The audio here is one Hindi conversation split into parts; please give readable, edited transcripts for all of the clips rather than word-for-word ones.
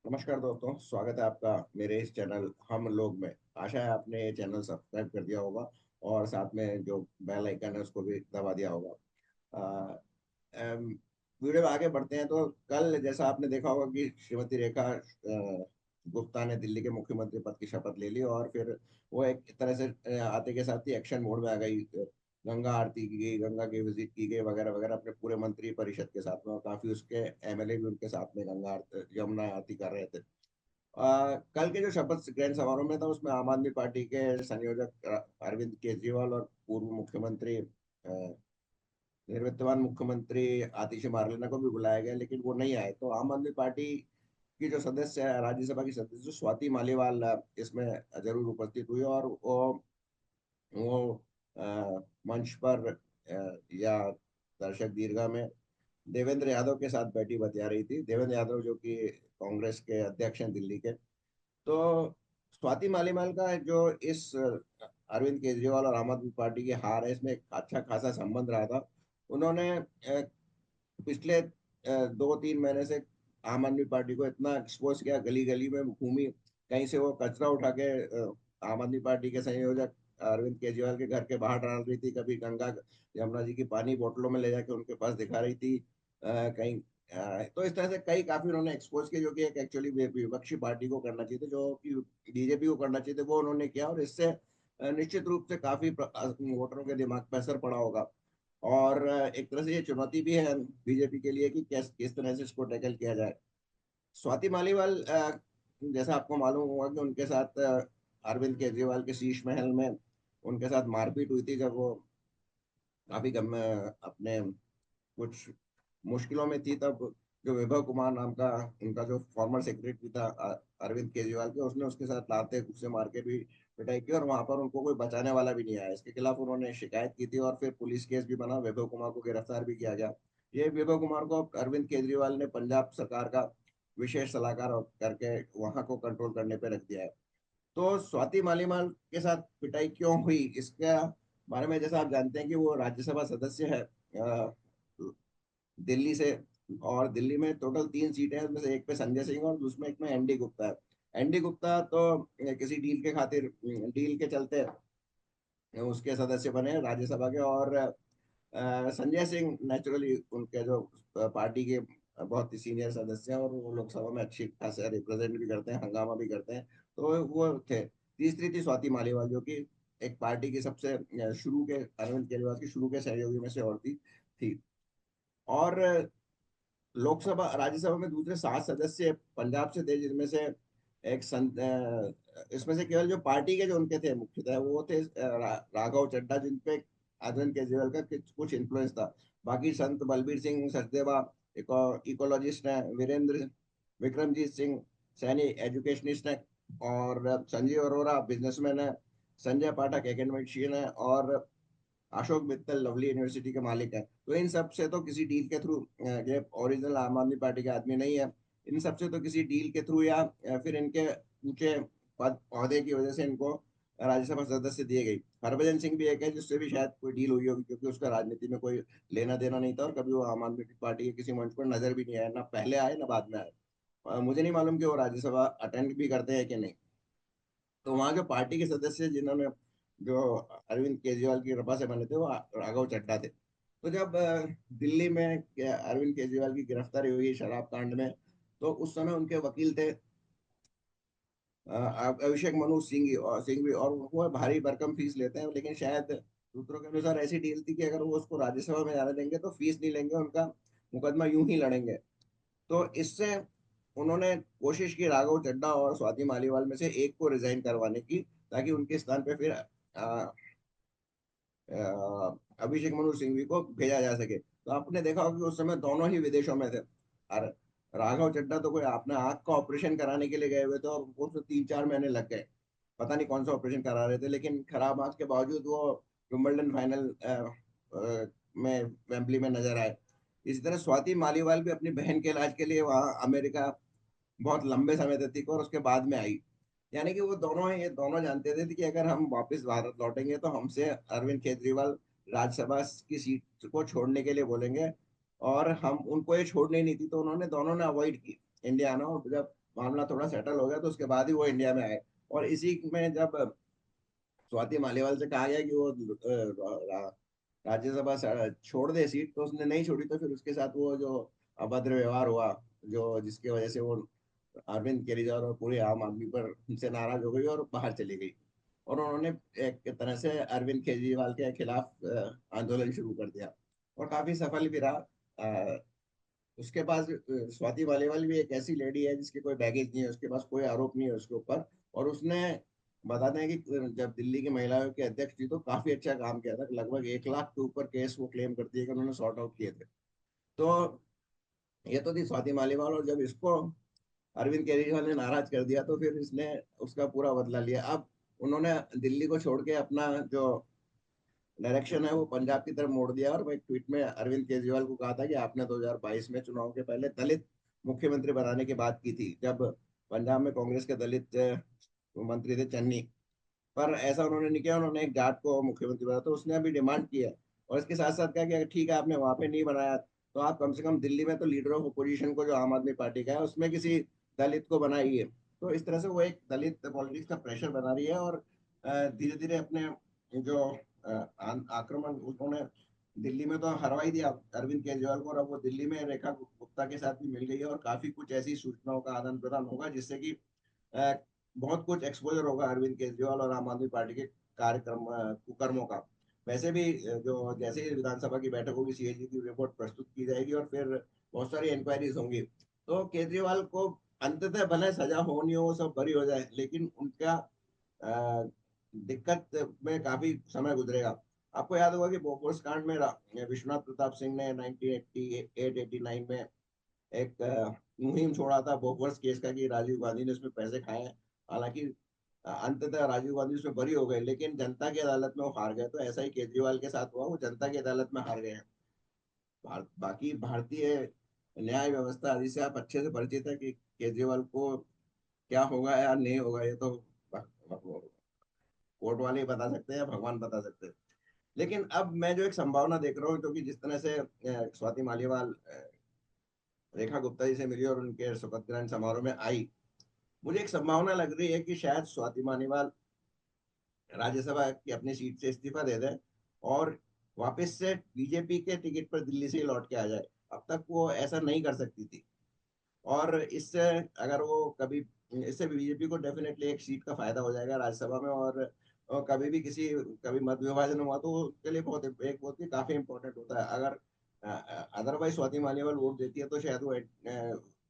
नमस्कार दोस्तों, स्वागत है आपका मेरे इस चैनल हम लोग में। आशा है आपने ये चैनल सब्सक्राइब कर दिया होगा और साथ में जो बेल आइकन है उसको भी दबा दिया होगा। अ, अम, वीडियो में आगे बढ़ते हैं तो कल जैसा आपने देखा होगा कि श्रीमती रेखा गुप्ता ने दिल्ली के मुख्यमंत्री पद की शपथ ले ली और फिर वो एक तरह से आते के साथ ही एक्शन मोड में आ गई। गंगा आरती की गई, गंगा की विजिट की गई वगैरह वगैरह अपने पूरे मंत्री परिषद के साथ में, और काफी उसके एमएलए भी उनके साथ में गंगा आरती यमुना आरती कर रहे थे। कल के जो शपथ ग्रहण समारोह में था उसमें आम आदमी पार्टी के संयोजक अरविंद केजरीवाल और पूर्व मुख्यमंत्री निवर्तमान मुख्यमंत्री आतिश मार्लेना को भी बुलाया गया, लेकिन वो नहीं आए। तो आम आदमी पार्टी की जो सदस्य है, राज्यसभा की सदस्य स्वाति मालीवाल इसमें जरूर उपस्थित हुई, और वो मंच पर या दर्शक दीर्घा में देवेंद्र यादव के साथ बैठी बतिया रही थी। देवेंद्र यादव जो कि कांग्रेस के अध्यक्ष हैं दिल्ली के। तो स्वाति मालीवाल का जो इस अरविंद केजरीवाल और आम आदमी पार्टी की हार है, इसमें एक अच्छा खासा संबंध रहा था। उन्होंने पिछले 2-3 महीने से आम आदमी पार्टी को इतना एक्सपोज किया, गली गली में घूमी, कहीं से वो कचरा उठा के आम आदमी पार्टी के संयोजक अरविंद केजरीवाल के घर के बाहर डाल रही थी, कभी गंगा यमुना जी की पानी बोतलों में ले जाके उनके पास दिखा रही थी। कहीं तो इस तरह से कई काफी उन्होंने एक्सपोज किया, जो कि एक एक्चुअली विपक्षी पार्टी को करना चाहिए था, जो कि बीजेपी को करना चाहिए था, वो उन्होंने किया। और इससे निश्चित रूप से काफी वोटरों के दिमाग पर असर पड़ा होगा। और एक तरह से ये चुनौती भी है बीजेपी के लिए कि किस तरह से इसको टैकल किया जाए। स्वाति मालीवाल जैसा आपको मालूम होगा कि उनके साथ अरविंद केजरीवाल के शीश महल में उनके साथ मारपीट हुई थी, जब वो काफी अपने कुछ मुश्किलों में थी। तब जो विभव कुमार नाम का उनका जो फॉर्मर सेक्रेटरी था अरविंद केजरीवाल के, उसने उसके साथ लाते घुसे मार के भी पिटाई की, और वहां पर उनको कोई बचाने वाला भी नहीं आया। इसके खिलाफ उन्होंने शिकायत की थी और फिर पुलिस केस भी बना, विभव कुमार को गिरफ्तार भी किया गया। ये विभव कुमार को अरविंद केजरीवाल ने पंजाब सरकार का विशेष सलाहकार करके वहां को कंट्रोल करने पे रख दिया है। तो स्वाति मालीवाल के साथ पिटाई क्यों हुई, इसके बारे में जैसा आप जानते हैं कि वो राज्यसभा सदस्य है दिल्ली से। और दिल्ली में टोटल 3 सीटें हैं, उसमें से एक पे संजय सिंह और दूसरे एक में एनडी गुप्ता है। एनडी गुप्ता तो किसी डील के खातिर, डील के चलते उसके सदस्य बने राज्यसभा के। और संजय सिंह नेचुरली उनके जो पार्टी के बहुत ही सीनियर सदस्य हैं, और वो लोकसभा में अच्छी खासा रिप्रेजेंट भी करते हैं, हंगामा भी करते हैं। तो वो थे। तीसरी थी स्वाति मालीवाल, जो कि एक पार्टी की सबसे शुरू के अरविंद केजरीवाल की शुरू के सहयोगी में से और थी। और लोकसभा राज्यसभा में दूसरे 7 सदस्य पंजाब से थे, जिनमें से इसमें से केवल जो पार्टी के जो उनके थे मुख्यतः वो थे राघव चड्ढा, जिन पे अरविंद केजरीवाल का कुछ इन्फ्लुएंस था। बाकी संत बलबीर सिंह सचदेवा इकोलॉजिस्ट हैं, वीरेंद्र विक्रमजीत सिंह सैनी एजुकेशनिस्ट हैं, और संजीव अरोड़ा बिजनेसमैन है, संजय पाठक एकेडमिशियन है, और अशोक मित्तल लवली यूनिवर्सिटी के मालिक हैं। तो इन सब से तो किसी डील के थ्रू, ये ओरिजिनल आम आदमी पार्टी के आदमी नहीं है, इन सब से तो किसी डील के थ्रू या फिर इनके ऊंचे पद औहदे की वजह से इनको राज्यसभा सदस्य दिए गई। हरभजन सिंह भी एक है जिससे भी शायद कोई डील हुई होगी, क्योंकि उसका राजनीति में कोई लेना देना नहीं था और कभी वो आम आदमी पार्टी के किसी मंच पर नजर भी नहीं आया, ना पहले आए ना बाद में आए। मुझे नहीं मालूम कि वो राज्यसभा अटेंड भी करते हैं कि नहीं। तो वहाँ जो पार्टी के सदस्य जिन्होंने जो अरविंद केजरीवाल की कृपा से बने थे, वो राघव चड्ढा थे। तो जब दिल्ली में अरविंद केजरीवाल की गिरफ्तारी हुई शराब कांड में, तो उस समय उनके वकील थे अभिषेक मनु सिंह भी, और वो भारी भरकम फीस लेते हैं। लेकिन शायद सूत्रों के अनुसार ऐसी डील थी कि अगर वो उसको राज्यसभा में जाने देंगे तो फीस नहीं लेंगे, उनका मुकदमा यूं ही लड़ेंगे। तो इससे उन्होंने कोशिश की राघव चड्ढा और स्वाति मालीवाल में से एक को रिजाइन करवाने की, ताकि उनके स्थान पे फिर अभिषेक मनु सिंघवी को भेजा जा सके। तो आपने देखा होगा कि उस समय दोनों ही विदेशों में थे। और राघव चड्ढा तो कोई अपने आंख का ऑपरेशन कराने के लिए गए हुए थे, और उनको तो 3-4 महीने लग गए। पता नहीं कौन सा ऑपरेशन करा रहे थे, लेकिन खराब आंख के बावजूद वो विंबलडन फाइनल में वेम्बली में नजर आए। इसी तरह स्वाति मालीवाल भी अपनी बहन के इलाज के लिए वहाँ अमेरिका बहुत लंबे समय तक थी, और उसके बाद में आई। यानी कि वो दोनों ही, ये दोनों जानते थे कि अगर हम वापस भारत लौटेंगे तो हमसे अरविंद केजरीवाल राज्यसभा की सीट को छोड़ने के लिए बोलेंगे, और हम उनको ये छोड़नी नहीं थी। तो उन्होंने दोनों ने अवॉइड की इंडिया आना। और जब मामला थोड़ा सेटल हो गया तो उसके बाद ही वो इंडिया में आए। और इसी में जब स्वाति मालीवाल से कहा गया कि वो राज्यसभा छोड़ दे सीट, तो उसने नहीं छोड़ी, तो फिर उसके साथ वो जो अभद्र व्यवहार हुआ, जो जिसकी वजह से वो अरविंद केजरीवाल और पूरे आम आदमी पर उनसे नाराज हो गई और बाहर चली गई। और उन्होंने एक तरह से अरविंद केजरीवाल के खिलाफ आंदोलन शुरू कर दिया, और काफी सफल भी रहा। उसके पास स्वाति मालीवाल भी एक ऐसी लेडी है जिसके कोई बैगेज नहीं है, उसके पास कोई आरोप नहीं है उसके ऊपर। और उसने, बताते हैं कि जब दिल्ली की महिलाओं के अध्यक्ष थी तो काफी अच्छा काम किया था, लगभग 1 लाख के ऊपर केस वो क्लेम करती है कि उन्होंने सॉर्ट आउट किए थे। तो ये तो थी स्वाति मालीवाल, और जब इसको अरविंद केजरीवाल ने नाराज कर दिया तो फिर इसने उसका पूरा बदला लिया। अब उन्होंने दिल्ली को छोड़ के अपना जो डायरेक्शन है वो पंजाब की तरफ मोड़ दिया। और मैं एक ट्वीट में अरविंद केजरीवाल को कहा था कि आपने 2022 में चुनाव के पहले दलित मुख्यमंत्री बनाने की बात की थी, जब पंजाब में कांग्रेस के दलित मंत्री थे चन्नी। पर ऐसा उन्होंने नहीं किया, उन्होंने एक जाट को मुख्यमंत्री बनाया। तो उसने अभी डिमांड की है, और इसके साथ साथ कहा कि अगर ठीक है आपने वहां पे नहीं बनाया, तो आप कम से कम दिल्ली में तो लीडर ऑफ अपोजिशन को, जो आम आदमी पार्टी का है, उसमें किसी दलित को बनाइए। तो इस तरह से वो एक दलित पॉलिटिक्स का प्रेशर बना रही है। और धीरे धीरे अपने जो आक्रमण उन्होंने दिल्ली में तो हरवा ही दिया अरविंद केजरीवाल को, और अब वो दिल्ली में रेखा गुप्ता के साथ भी मिल गई है, और काफी कुछ ऐसी सूचनाओं का आदान प्रदान होगा जिससे कि अ, बहुत कुछ एक्सपोजर होगा अरविंद केजरीवाल और आम आदमी पार्टी के कार्यक्रम कुकर्मों का। वैसे भी जो जैसे ही विधानसभा की बैठक होगी, सीएजी की रिपोर्ट प्रस्तुत की जाएगी, और फिर बहुत सारी इंक्वायरीज होंगी। तो केजरीवाल को अंततः भले सजा हो नहीं हो, वो सब बरी हो जाए, लेकिन उनका दिक्कत में काफी समय गुजरेगा। आपको याद होगा कि बोफोर्स कांड में विश्वनाथ प्रताप सिंह ने 1988-89 में एक मुहिम छोड़ा था बोफोर्स केस का, कि राजीव गांधी ने उसमें पैसे खाए हैं। हालांकि अंततः राजीव गांधी उसमें बरी हो गए, लेकिन जनता की अदालत में वो हार गए। तो ऐसा ही केजरीवाल के साथ हुआ, वो जनता की अदालत में हार गए हैं। बाकी भारतीय न्याय व्यवस्था आदि से आप अच्छे से परिचित है कि केजरीवाल को क्या होगा या नहीं होगा, ये तो कोर्ट वाले ही बता सकते हैं, भगवान बता सकते हैं। लेकिन अब मैं जो एक संभावना देख रहा हूँ, क्योंकि जिस तरह से स्वाति मालीवाल रेखा गुप्ता जी से मिली और उनके शपथ ग्रहण समारोह में आई, मुझे एक संभावना लग रही है कि शायद स्वाति मालीवाल राज्यसभा की अपनी सीट से इस्तीफा दे दें, और वापस से बीजेपी के टिकट पर दिल्ली से ही लौट के आ जाए। अब तक वो ऐसा नहीं कर सकती थी। और इससे अगर वो कभी, इससे बीजेपी को डेफिनेटली एक सीट का फायदा हो जाएगा राज्यसभा में। और कभी भी किसी, कभी मत विभाजन हुआ तो उसके लिए बहुत एक बहुत ही काफी इंपॉर्टेंट होता है। अगर अदरवाइज स्वाति मालीवाल वोट देती है तो शायद वो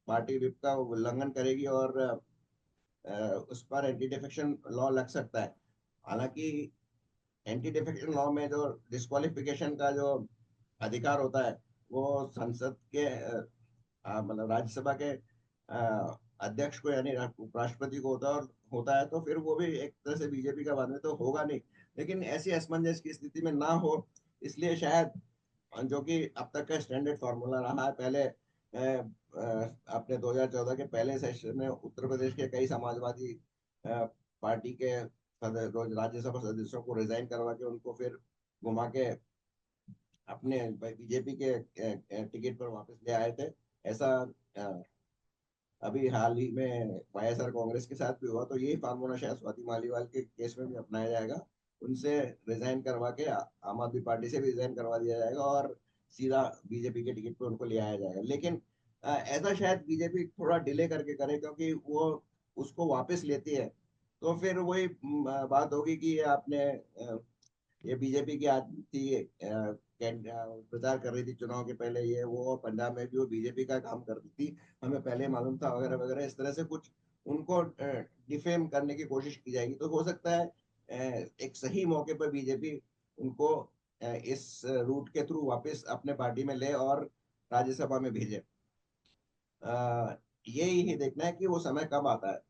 पार्टी विप का उल्लंघन करेगी, और उस पर एंटी डिफेक्शन लॉ लग सकता है। हालांकि एंटी डिफेक्शन लॉ में जो डिस्क्वालिफिकेशन का जो अधिकार होता है, वो संसद के मतलब राज्यसभा के अध्यक्ष को, यानी उपराष्ट्रपति को होता है। तो फिर वो भी एक तरह से बीजेपी का बाद में तो होगा नहीं, लेकिन ऐसी असमंजस की स्थिति में ना हो, इसलिए शायद, जो कि अब तक का स्टैंडर्ड फॉर्मूला रहा है, पहले अपने 2014 के पहले सेशन में उत्तर प्रदेश के कई समाजवादी पार्टी के राज्यसभा सदस्यों को रिजाइन करवा के उनको फिर घुमा के अपने बीजेपी के टिकट पर वापस ले आए थे। ऐसा अ, अभी हाल ही में वाईएसआर कांग्रेस के साथ भी हुआ। तो यही फार्मूला शायद स्वाति मालीवाल के केस में भी अपनाया जाएगा। उनसे रिजाइन करवा के आम आदमी पार्टी से भी रिजाइन करवा दिया जाएगा, और सीधा बीजेपी के टिकट पे उनको ले आया जाएगा। लेकिन ऐसा शायद बीजेपी थोड़ा डिले करके करे, क्योंकि वो उसको वापस लेती है तो फिर वही बात होगी कि ये आपने ये बीजेपी की आदमी थी, प्रचार कर रही थी चुनाव के पहले ये वो, और पंजाब में भी वो बीजेपी का काम कर रही थी, हमें पहले मालूम था, वगैरह वगैरह। इस तरह से कुछ उनको डिफेम करने की कोशिश की जाएगी। तो हो सकता है एक सही मौके पर बीजेपी उनको इस रूट के थ्रू वापस अपने पार्टी में ले और राज्यसभा में भेजे। यही देखना है कि वो समय कब आता है,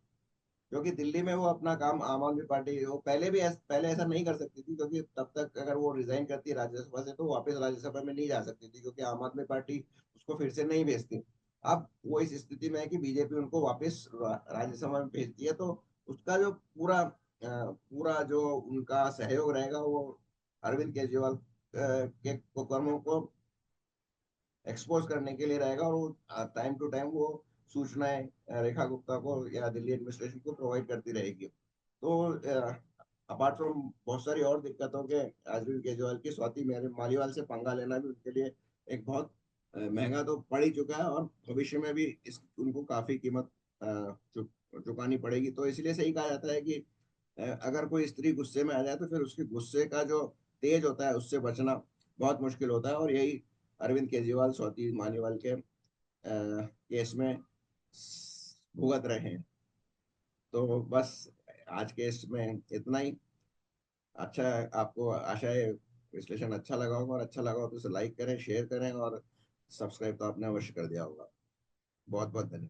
क्योंकि दिल्ली में वो अपना काम, आम आदमी पार्टी वो पहले ऐसा नहीं कर सकती थी, क्योंकि तब तक अगर वो रिजाइन करती राज्यसभा से तो वापस राज्यसभा में नहीं जा सकती थी, क्योंकि आम आदमी पार्टी उसको फिर से नहीं भेजती। अब वो इस स्थिति में है कि बीजेपी उनको वापस राज्यसभा में भेजती है, तो उसका जो पूरा जो उनका सहयोग रहेगा वो अरविंद केजरीवाल के कर्मों को एक्सपोज करने के लिए रहेगा। और वो टाइम टू टाइम वो सूचनाएं रेखा गुप्ता को या दिल्ली एडमिनिस्ट्रेशन को प्रोवाइड करती रहेगी। तो अपार्ट फ्रॉम बहुत सारी और दिक्कतों के, अरविंद केजरीवाल की स्वाति मालीवाल से पंगा लेना भी उनके लिए एक बहुत महंगा तो पड़ ही चुका है, और भविष्य में भी इस उनको काफी कीमत चुकानी पड़ेगी। तो इसलिए सही कहा जाता है कि अगर कोई स्त्री गुस्से में आ जाए तो फिर उसके गुस्से का जो तेज होता है उससे बचना बहुत मुश्किल होता है, और यही अरविंद केजरीवाल स्वाति मालीवाल के केस में भुगत रहे हैं। तो बस आज के इसमें इतना ही। अच्छा, आपको आशा है विश्लेषण अच्छा लगा होगा, और अच्छा लगा हो तो इसे लाइक करें, शेयर करें, और सब्सक्राइब तो आपने अवश्य कर दिया होगा। बहुत बहुत धन्यवाद।